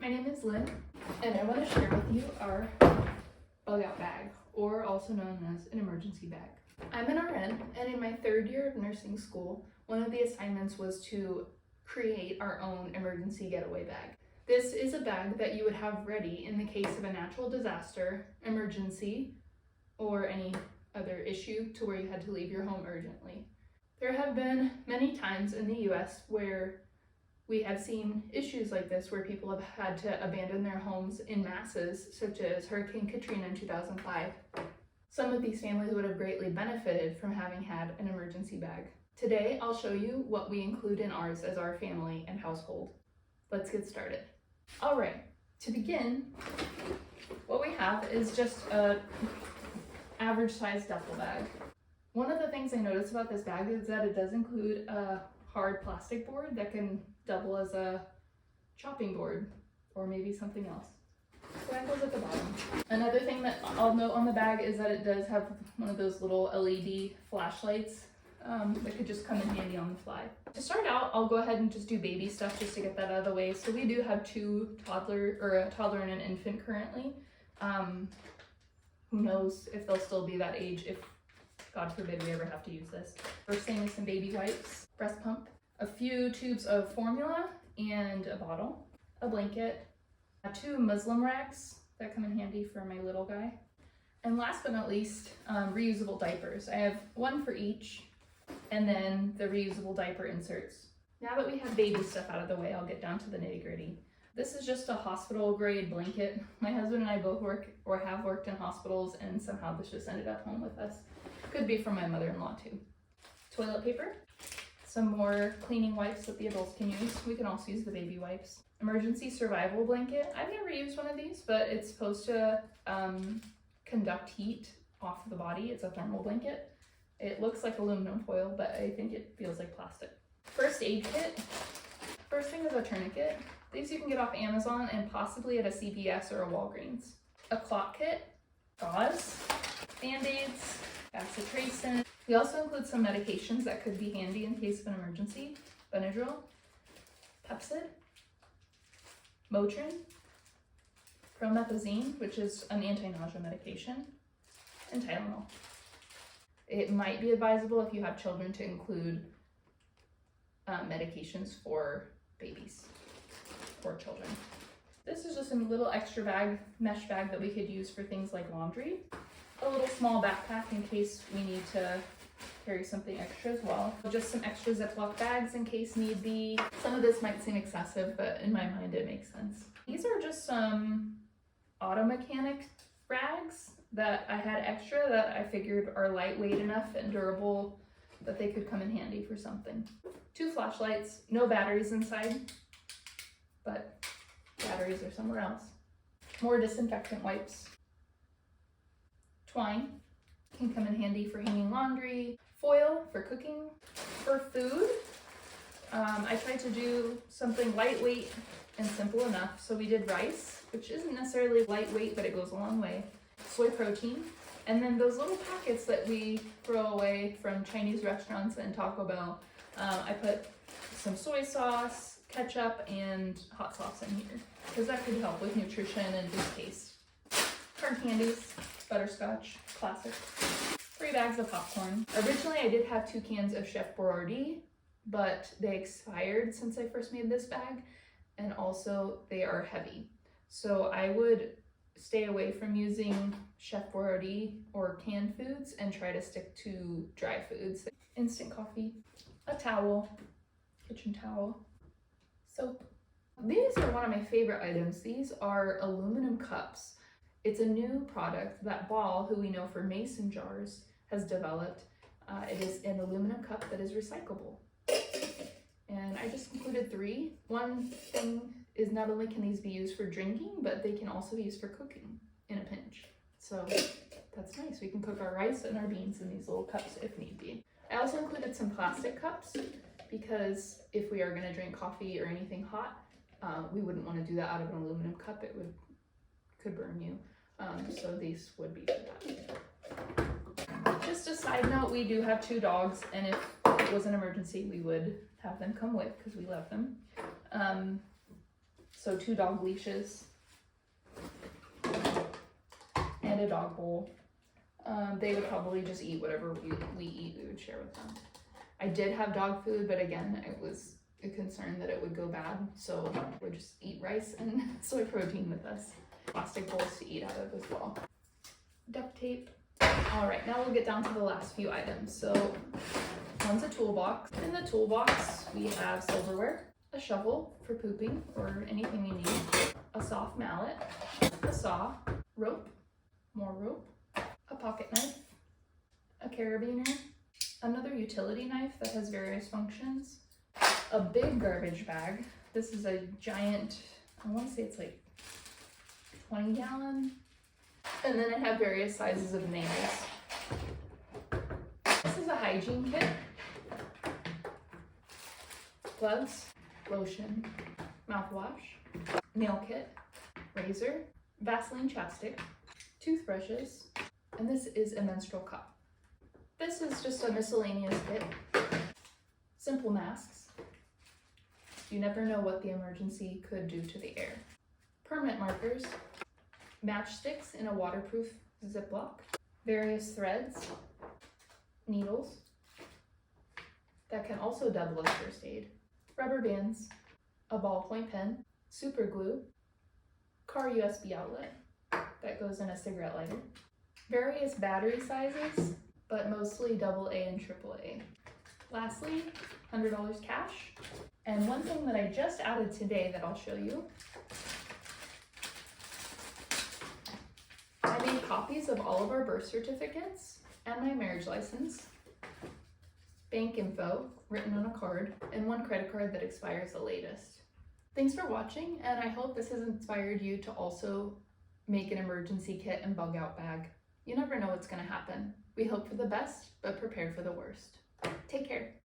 My name is Lynn, and I want to share with you our bug out bag, or also known as an emergency bag. I'm an RN, and in my third year of nursing school, one of the assignments was to create our own emergency getaway bag. This is a bag that you would have ready in the case of a natural disaster, emergency, or any other issue to where you had to leave your home urgently. There have been many times in the US where we have seen issues like this where people have had to abandon their homes in masses, such as Hurricane Katrina in 2005. Some of these families would have greatly benefited from having had an emergency bag. Today, I'll show you what we include in ours as our family and household. Let's get started. All right, to begin, what we have is just a average size duffel bag. One of the things I noticed about this bag is that it does include a hard plastic board that can double as a chopping board or maybe something else. So that goes at the bottom. Another thing that I'll note on the bag is that it does have one of those little LED flashlights that could just come in handy on the fly. To start out, I'll go ahead and just do baby stuff just to get that out of the way. So we do have a toddler and an infant currently. Who knows if they'll still be that age if, God forbid, we ever have to use this. First thing is some baby wipes, breast pump, a few tubes of formula and a bottle, a blanket, 2 Muslim rags that come in handy for my little guy, and last but not least, reusable diapers. I have one for each, and then the reusable diaper inserts. Now that we have baby stuff out of the way, I'll get down to the nitty-gritty. This is just a hospital grade blanket. My husband and I both work or have worked in hospitals, and somehow this just ended up home with us. Could be from my mother-in-law too. Toilet paper, some more cleaning wipes that the adults can use. We can also use the baby wipes. Emergency survival blanket. I've never used one of these, but it's supposed to conduct heat off of the body. It's a thermal blanket. It looks like aluminum foil, but I think it feels like plastic. First aid kit. First thing is a tourniquet. These you can get off Amazon and possibly at a CVS or a Walgreens. A clot kit, gauze, Band-Aids, bacitracin. We also include some medications that could be handy in case of an emergency. Benadryl, Pepcid, Motrin, promethazine, which is an anti-nausea medication, and Tylenol. It might be advisable if you have children to include medications for babies or children. This is just a little extra bag, mesh bag that we could use for things like laundry. A little small backpack in case we need to carry something extra as well. Just some extra Ziploc bags in case need be. Some of this might seem excessive, but in my mind it makes sense. These are just some auto mechanic rags that I had extra that I figured are lightweight enough and durable that they could come in handy for something. 2 flashlights, no batteries inside, but batteries are somewhere else. More disinfectant wipes. Twine can come in handy for hanging laundry. Foil for cooking. For food, I tried to do something lightweight and simple enough. So we did rice, which isn't necessarily lightweight, but it goes a long way. Soy protein, and then those little packets that we throw away from Chinese restaurants and Taco Bell. I put some soy sauce, ketchup, and hot sauce in here because that could help with nutrition and just taste. Hard candies, butterscotch, classic. 3 bags of popcorn. Originally, I did have 2 cans of Chef Boyardee, but they expired since I first made this bag, and also they are heavy. So I would stay away from using Chef Boyardee or canned foods and try to stick to dry foods. Instant coffee, a towel, kitchen towel, soap. These are one of my favorite items. These are aluminum cups. It's a new product that Ball, who we know for mason jars, has developed. It is an aluminum cup that is recyclable. And I just included 3. One thing is not only can these be used for drinking, but they can also be used for cooking in a pinch. So that's nice. We can cook our rice and our beans in these little cups if need be. I also included some plastic cups because if we are going to drink coffee or anything hot, we wouldn't want to do that out of an aluminum cup. It could burn you. So these would be for that. Just a side note, we do have 2 dogs, and if it was an emergency, we would have them come with because we love them. So 2 dog leashes and a dog bowl. They would probably just eat whatever we eat, we would share with them. I did have dog food, but again, it was a concern that it would go bad, so we'll just eat rice and soy protein with us. Plastic bowls to eat out of as well. Duct tape. All right, now we'll get down to the last few items. So one's a toolbox. In the toolbox, we have silverware, a shovel for pooping or anything you need, a soft mallet, a saw, rope, more rope, a pocket knife, a carabiner, another utility knife that has various functions, a big garbage bag. This is a giant, I want to say it's like 20 gallon. And then I have various sizes of nails. This is a hygiene kit. Gloves, lotion, mouthwash, nail kit, razor, Vaseline chapstick, toothbrushes, and this is a menstrual cup. This is just a miscellaneous kit. Simple masks. You never know what the emergency could do to the air. Permanent markers, matchsticks in a waterproof Ziploc, various threads, needles that can also double as first aid, rubber bands, a ballpoint pen, super glue, car USB outlet that goes in a cigarette lighter, various battery sizes, but mostly AA and AAA. Lastly, $100 cash. And one thing that I just added today that I'll show you, I made copies of all of our birth certificates and my marriage license, bank info written on a card, and one credit card that expires the latest. Thanks for watching, and I hope this has inspired you to also make an emergency kit and bug out bag. You never know what's going to happen. We hope for the best, but prepare for the worst. Take care.